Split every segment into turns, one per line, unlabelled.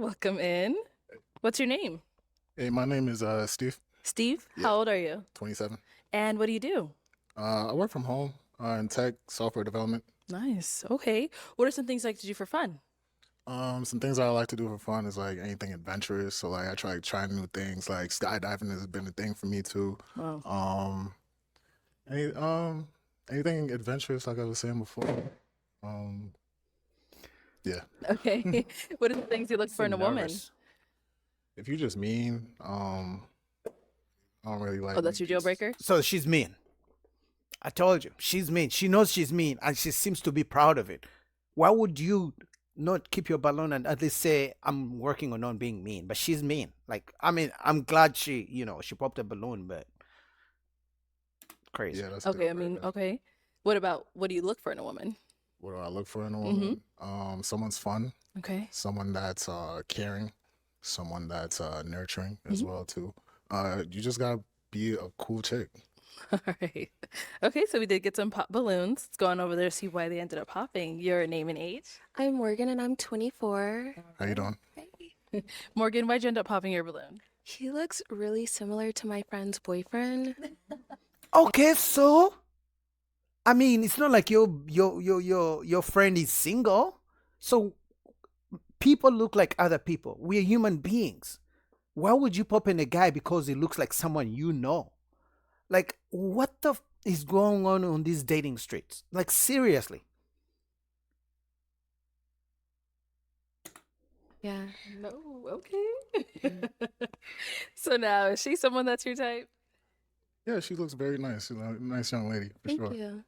Welcome in. What's your name?
Hey, my name is Steve.
Steve?
Yeah,
How old are you?
27.
And what do you do?
I work from home in tech software development.
Nice. Okay. What are some things you like to do for fun?
Some things I like to do for fun is like anything adventurous. So like I try new things. Like skydiving has been a thing for me too.
Wow.
Um, any anything adventurous, like I was saying before. Um, yeah.
Okay. What are the things you look for in
Seem
a woman?
nervous.
If you're just mean, I don't really
Oh,
like
that's
mean
your deal
people.
breaker?
So she's mean. I told you, she's mean. She knows she's mean and she seems to be proud of it. Why would you not keep your balloon and at least say, I'm working on not being mean? But she's mean. Like, I mean, I'm glad she popped a balloon, but crazy.
Yeah, that's a deal
Okay, I mean,
breaker.
okay. What do you look for in a woman?
What do I look for in a
Mm-hmm.
woman? Someone's fun,
Okay.
someone that's caring, someone that's nurturing as
Mm-hmm.
well too. You just gotta be a cool chick.
All right. Okay, so we did get some pop balloons. Let's go on over there to see why they ended up popping. Your name and age?
I'm Morgan and I'm 24.
How you doing?
Hey.
Morgan, why'd you end up popping your balloon?
He looks really similar to my friend's boyfriend.
Okay, so I mean, it's not like your friend is single. So people look like other people. We're human beings. Why would you pop in a guy because he looks like someone you know? Like, what the is going on these dating streets? Like, seriously.
Yeah.
No, okay. So now, is she someone that's your type?
Yeah, she looks very nice. She's a nice young lady for
Thank
sure.
you.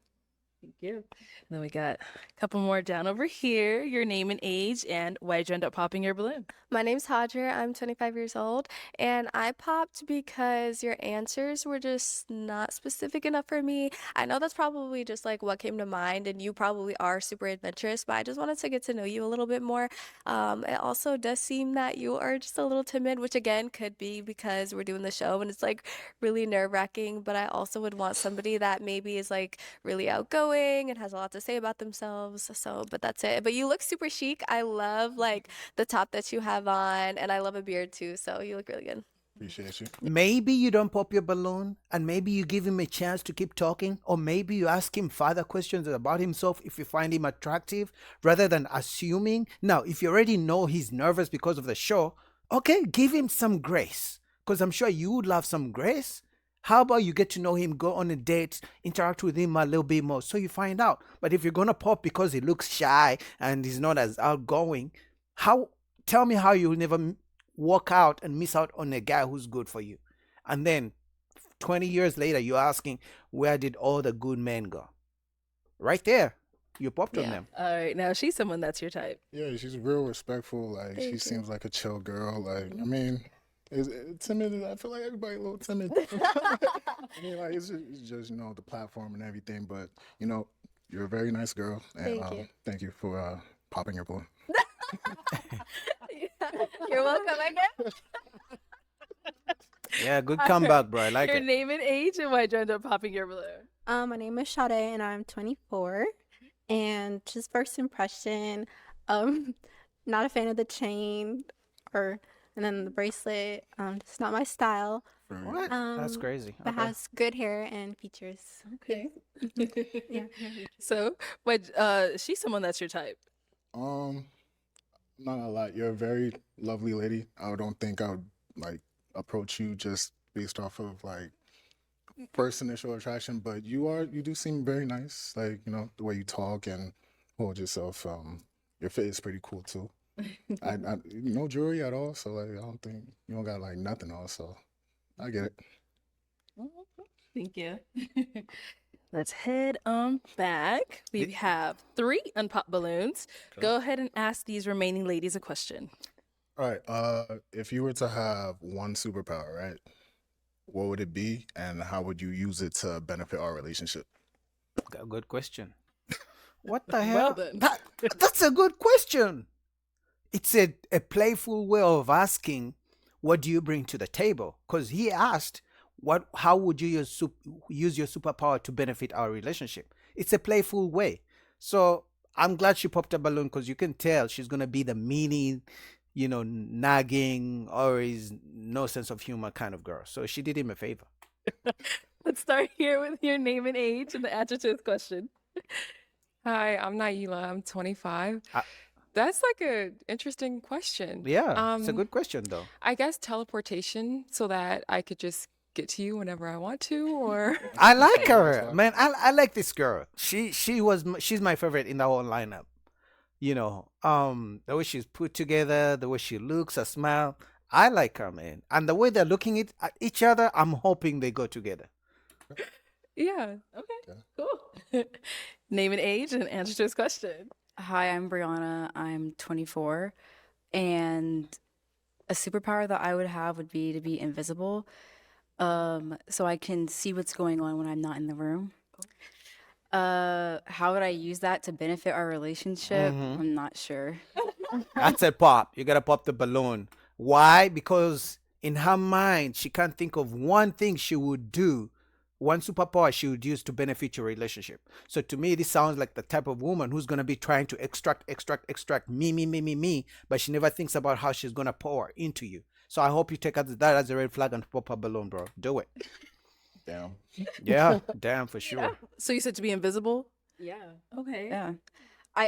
Thank you. And then we got a couple more down over here. Your name and age, and why'd you end up popping your balloon?
My name's Hadra. I'm 25 years old, and I popped because your answers were just not specific enough for me. I know that's probably just like what came to mind, and you probably are super adventurous, but I just wanted to get to know you a little bit more. It also does seem that you are just a little timid, which again could be because we're doing the show and it's like really nerve-wracking, but I also would want somebody that maybe is like really outgoing and has a lot to say about themselves. So, but that's it. But you look super chic. I love like the top that you have on, and I love a beard too. So you look really good.
Appreciate you.
Maybe you don't pop your balloon and maybe you give him a chance to keep talking, or maybe you ask him further questions about himself if you find him attractive rather than assuming. Now, if you already know he's nervous because of the show, okay, give him some grace because I'm sure you would love some grace. How about you get to know him, go on a date, interact with him a little bit more so you find out. But if you're going to pop because he looks shy and he's not as outgoing, how tell me how you'll never walk out and miss out on a guy who's good for you. And then 20 years later, you're asking, where did all the good men go? Right there. You popped on
Yeah.
them.
All right, now she's someone that's your type.
Yeah, she's real respectful. Like she
Thank you.
seems like a chill girl. Like I mean, is timid? I feel like everybody a little timid. I mean, like it's just the platform and everything. But you're a very nice girl, and
Thank you.
thank you for popping your balloon.
You're welcome, I guess.
Yeah, good
All
comeback,
right.
bro. I like
Your
it.
name and age, and why'd you end up popping your balloon?
My name is Sade and I'm 24. And just first impression, um, not a fan of the chain or and then the bracelet. It's not my style.
What? That's crazy.
But
Okay.
has good hair and features.
Okay.
Yeah.
So, but she's someone that's your type.
Um, Not a lot. You're a very lovely lady. I don't think I would like approach you just based off of like first initial attraction, but you do seem very nice. Like, the way you talk and hold yourself. Your fit is pretty cool too. I no jewelry at all, so like I don't think you don't got like nothing else, so I get it.
Thank you. Let's head on back. We have 3 unpopped balloons. Go ahead and ask these remaining ladies a question.
All right. If you were to have one superpower, right, what would it be, and how would you use it to benefit our relationship?
Good question. What the
Well
hell?
then.
That's a good question. It's a playful way of asking, what do you bring to the table? Because he asked, how would you use your superpower to benefit our relationship? It's a playful way. So I'm glad she popped a balloon because you can tell she's going to be the meanie nagging or is no sense of humor kind of girl. So she did him a favor.
Let's start here with your name and age and the answer to this question.
Hi, I'm Naila. I'm 25.
I-
That's like a interesting question.
Yeah, it's a good question though.
I guess teleportation so that I could just get to you whenever I want to, or
I like
That's
her,
fine.
man. I like this girl. She's my favorite in the whole lineup. The way she's put together, the way she looks, her smile. I like her, man. And the way they're looking at each other, I'm hoping they go together.
yeah.
Okay, cool. Name and age and answer to this question.
Hi, I'm Brianna. I'm 24. And a superpower that I would have would be to be invisible. So I can see what's going on when I'm not in the room. How would I use that to benefit our relationship? I'm not sure.
That's a pop. You gotta pop the balloon. Why? Because in her mind, she can't think of one thing she would do, one superpower she would use to benefit your relationship. So to me, this sounds like the type of woman who's gonna be trying to extract me, but she never thinks about how she's gonna pour into you. So I hope you take that as a red flag and pop a balloon, bro. Do it.
Damn.
Yeah, damn for sure.
So you said to be invisible?
Yeah.
Okay.
Yeah.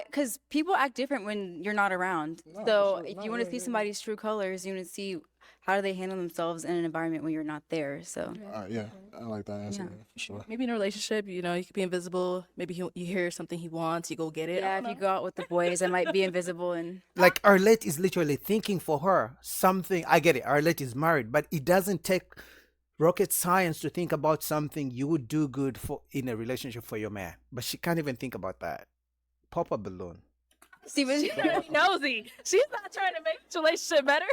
Because people act different when you're not around.
No, for
So
sure.
if
No,
you want
yeah,
to see
yeah.
somebody's true colors, you want to see how do they handle themselves in an environment when you're not there. So
Yeah, I like that answer.
Yeah.
Yeah, for sure.
Maybe in a relationship, you could be invisible. Maybe you hear something he wants, you go get it. I
yeah,
don't
if you
know.
go out with the boys, I might be invisible and
Like Arlette is literally thinking for her something. I get it. Arlette is married, but it doesn't take rocket science to think about something you would do good for in a relationship for your man. But she can't even think about that. Pop a balloon.
see, but
She's trying to be nosy. She's not trying to make this relationship better.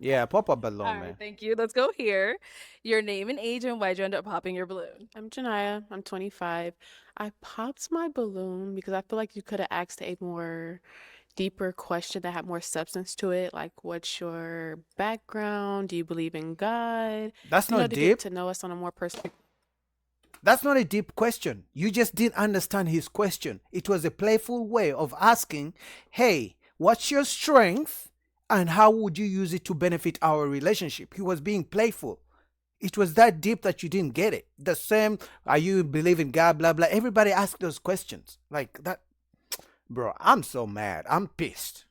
Yeah, pop a balloon,
All
man.
right, thank you. Let's go here. Your name and age and why'd you end up popping your balloon?
I'm Janaya. I'm 25. I popped my balloon because I feel like you could have asked a more deeper question that had more substance to it. Like, what's your background? Do you believe in God?
That's not
to
deep.
get to know us on a more personal.
That's not a deep question. You just didn't understand his question. It was a playful way of asking, hey, what's your strength and how would you use it to benefit our relationship? He was being playful. It was that deep that you didn't get it. The same, are you believe in God, blah, blah. Everybody asked those questions. Like that. Bro, I'm so mad. I'm pissed.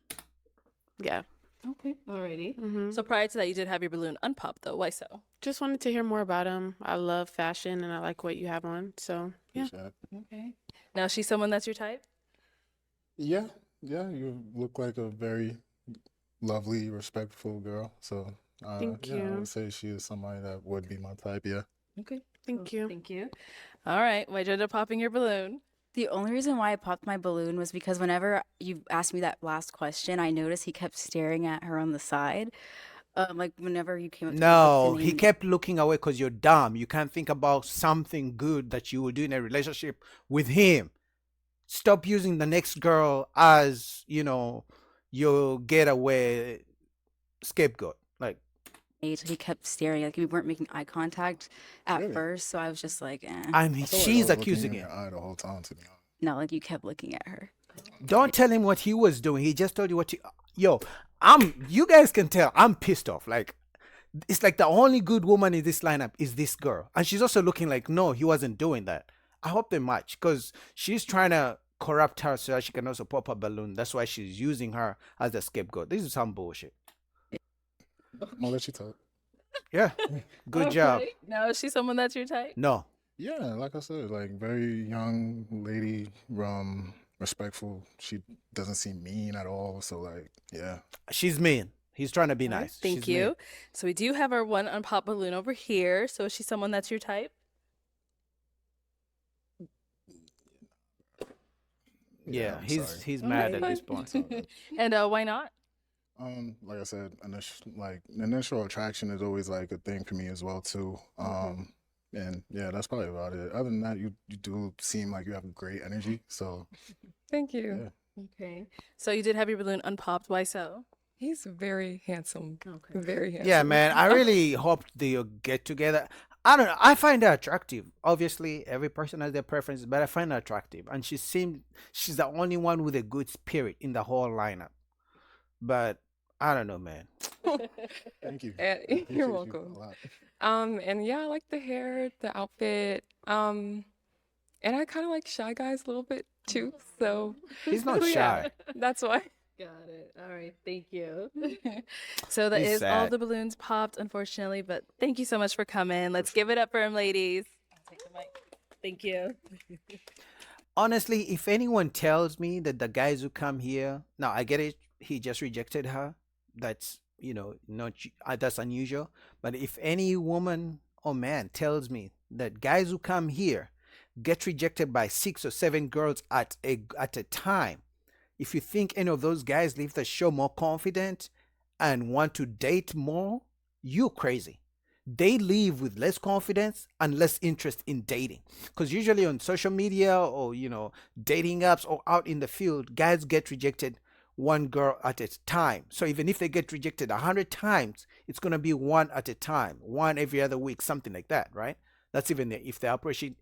Yeah.
Okay. Alrighty.
hmm
So prior to that, you did have your balloon unpopped, though. Why so?
Just wanted to hear more about him. I love fashion and I like what you have on. So, yeah.
Appreciate it.
Okay. Now, she's someone that's your type?
Yeah, you look like a very lovely, respectful girl. So,
Thank
yeah, I
you.
would say she is somebody that would be my type. Yeah.
Okay.
Thank you.
Thank you. All right. Why'd you end up popping your balloon?
the only reason why I popped my balloon was because whenever you asked me that last question, I noticed he kept staring at her on the side. Like whenever you came up to me with the
No, he
name.
kept looking away because you're dumb. You can't think about something good that you will do in a relationship with him. Stop using the next girl as, your getaway scapegoat. Like,
age. He kept staring. Like we weren't making eye contact at
Really?
first, so I was just like,
and
I feel like I
she's
was looking
accusing
in
him.
your eye the whole time, to be honest.
no, like you kept looking at her.
Don't tell him what he was doing. He just told you what you guys can tell I'm pissed off. Like, it's like the only good woman in this lineup is this girl. And she's also looking like, no, he wasn't doing that. I hope they match because she's trying to corrupt her so that she can also pop a balloon. That's why she's using her as a scapegoat. This is some bullshit.
I'll let you talk.
Yeah. Good job.
Okay. Now, is she someone that's your type?
No.
Yeah, like I said, like very young lady, respectful. She doesn't seem mean at all. So like, yeah.
She's mean. He's trying to be
All right,
nice.
Thank
She's
you.
mean.
So we do have our one unpop balloon over here. So is she someone that's your type?
Yeah,
I'm
he's
sorry.
mad
Okay,
at this
fine.
point.
And why not?
Like I said, initial attraction is always like a thing for me as well too. And yeah, that's probably about it. Other than that, you do seem like you have great energy. So
Thank you.
yeah.
Okay. So you did have your balloon unpopped. Why so?
He's very handsome.
Okay.
Very handsome.
Yeah, man. I really hope they'll get together. I don't know. I find her attractive. Obviously, every person has their preferences, but I find her attractive. And she's the only one with a good spirit in the whole lineup. But I don't know, man.
Thank you.
And
I appreciate
you're
you
welcome.
a lot.
And yeah, I like the hair, the outfit. And I kind of like shy guys a little bit too. So,
He's not
so yeah,
shy.
that's why.
Got it. All right. Thank you. So that
He's
is all
sad.
the balloons popped, unfortunately, but thank you so much for coming. Let's give it up for him, ladies. I'll take the mic. Thank you.
Honestly, if anyone tells me that the guys who come here, now I get it, he just rejected her. That's, not that's unusual. But if any woman or man tells me that guys who come here get rejected by 6 or 7 girls at a time, if you think any of those guys leave the show more confident and want to date more, you're crazy. They leave with less confidence and less interest in dating. Because usually on social media or, dating apps or out in the field, guys get rejected one girl at a time. So even if they get rejected 100 times, it's going to be one at a time, one every other week, something like that, right? That's even if they're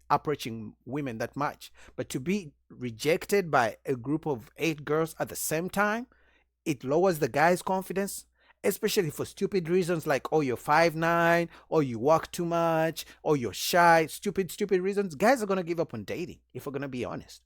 approaching women that much. But to be rejected by a group of 8 girls at the same time, it lowers the guy's confidence, especially for stupid reasons like, oh, you're 5'9", or you walk too much, or you're shy. Stupid reasons. Guys are going to give up on dating, if we're going to be honest.